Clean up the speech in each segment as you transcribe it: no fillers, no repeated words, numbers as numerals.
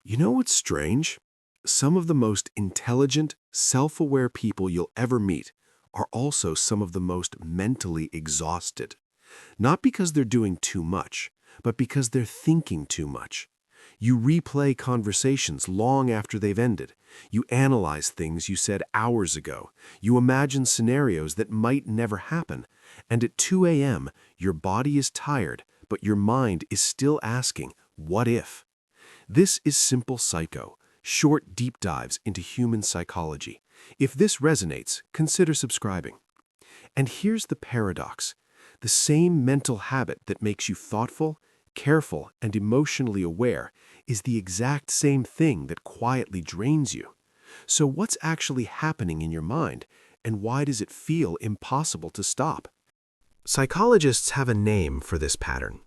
You know what's strange? Some of the most intelligent, self-aware people you'll ever meet are also some of the most mentally exhausted. Not because they're doing too much, but because they're thinking too much. You replay conversations long after they've ended. You analyze things you said hours ago. You imagine scenarios that might never happen. And at 2 a.m., your body is tired, but your mind is still asking, what if? This is Simple Psycho, short deep dives into human psychology. If this resonates, consider subscribing. And here's the paradox. The same mental habit that makes you thoughtful, careful, and emotionally aware is the exact same thing that quietly drains you. So what's actually happening in your mind, and why does it feel impossible to stop? Psychologists have a name for this pattern.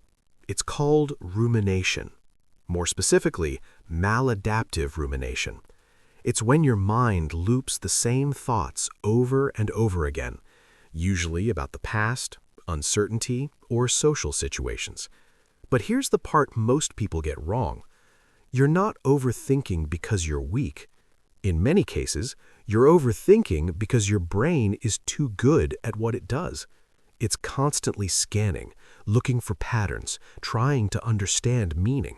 It's called rumination. More specifically, maladaptive rumination. It's when your mind loops the same thoughts over and over again, usually about the past, uncertainty, or social situations. But here's the part most people get wrong. You're not overthinking because you're weak. In many cases, you're overthinking because your brain is too good at what it does. It's constantly scanning, looking for patterns, trying to understand meaning.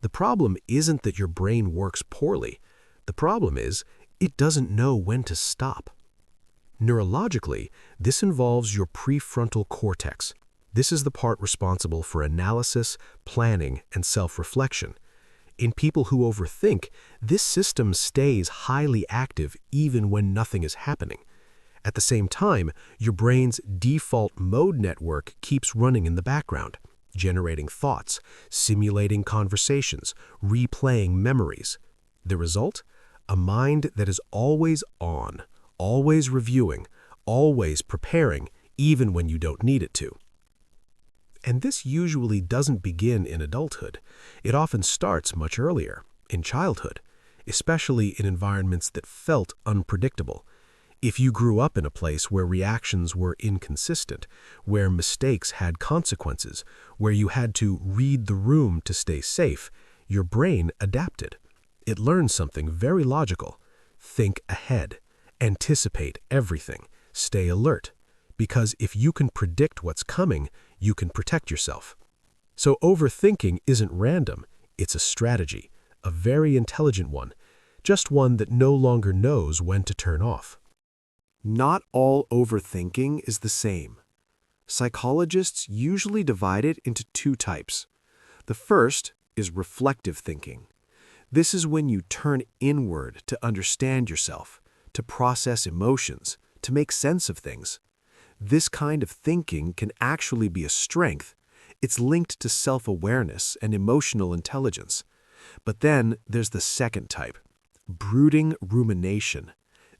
The problem isn't that your brain works poorly. The problem is, it doesn't know when to stop. Neurologically, this involves your prefrontal cortex. This is the part responsible for analysis, planning, and self-reflection. In people who overthink, this system stays highly active even when nothing is happening. At the same time, your brain's default mode network keeps running in the background, generating thoughts, simulating conversations, replaying memories. The result? A mind that is always on, always reviewing, always preparing, even when you don't need it to. And this usually doesn't begin in adulthood. It often starts much earlier, in childhood, especially in environments that felt unpredictable. If you grew up in a place where reactions were inconsistent, where mistakes had consequences, where you had to read the room to stay safe, your brain adapted. It learned something very logical. Think ahead. Anticipate everything. Stay alert. Because if you can predict what's coming, you can protect yourself. So overthinking isn't random. It's a strategy, a very intelligent one, just one that no longer knows when to turn off. Not all overthinking is the same. Psychologists usually divide it into two types. The first is reflective thinking. This is when you turn inward to understand yourself, to process emotions, to make sense of things. This kind of thinking can actually be a strength. It's linked to self-awareness and emotional intelligence. But then there's the second type, brooding rumination.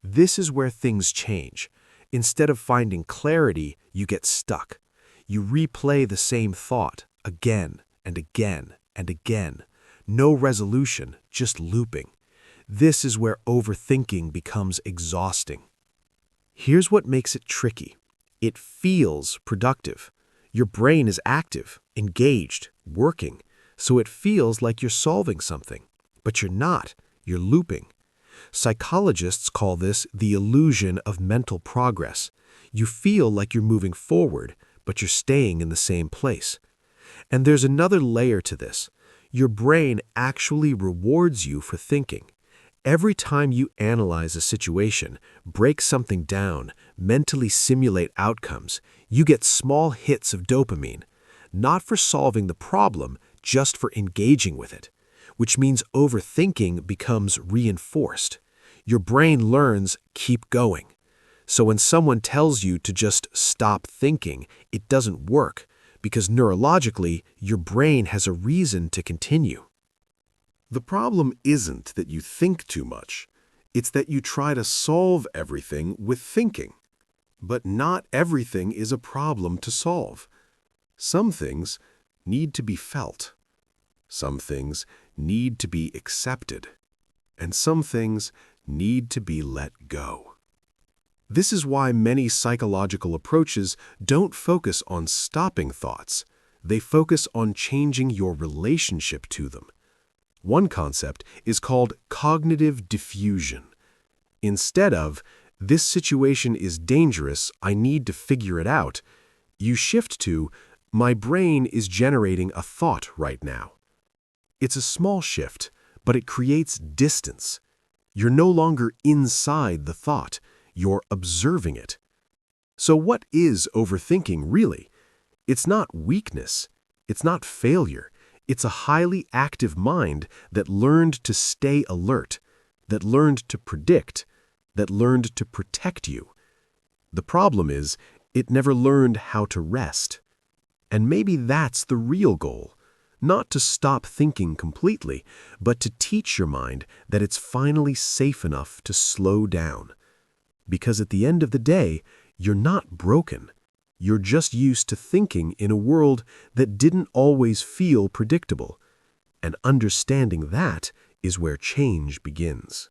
This is where things change. Instead of finding clarity, you get stuck. You replay the same thought again and again and again. No resolution, just looping. This is where overthinking becomes exhausting. Here's what makes it tricky. It feels productive. Your brain is active, engaged, working, so it feels like you're solving something. But you're not. You're looping. Psychologists call this the illusion of mental progress. You feel like you're moving forward, but you're staying in the same place. And there's another layer to this. Your brain actually rewards you for thinking. Every time you analyze a situation, break something down, mentally simulate outcomes, you get small hits of dopamine, not for solving the problem, just for engaging with it, which means overthinking becomes reinforced. Your brain learns, keep going. So when someone tells you to just stop thinking, it doesn't work, because neurologically, your brain has a reason to continue. The problem isn't that you think too much. It's that you try to solve everything with thinking. But not everything is a problem to solve. Some things need to be felt. Some things need to be accepted. And some things need to be let go. This is why many psychological approaches don't focus on stopping thoughts. They focus on changing your relationship to them. One concept is called cognitive diffusion. Instead of, "This situation is dangerous, I need to figure it out," you shift to, "My brain is generating a thought right now." It's a small shift, but it creates distance. You're no longer inside the thought, you're observing it. So what is overthinking really? It's not weakness. It's not failure. It's a highly active mind that learned to stay alert, that learned to predict, that learned to protect you. The problem is, it never learned how to rest. And maybe that's the real goal. Not to stop thinking completely, but to teach your mind that it's finally safe enough to slow down. Because at the end of the day, you're not broken. You're just used to thinking in a world that didn't always feel predictable. And understanding that is where change begins.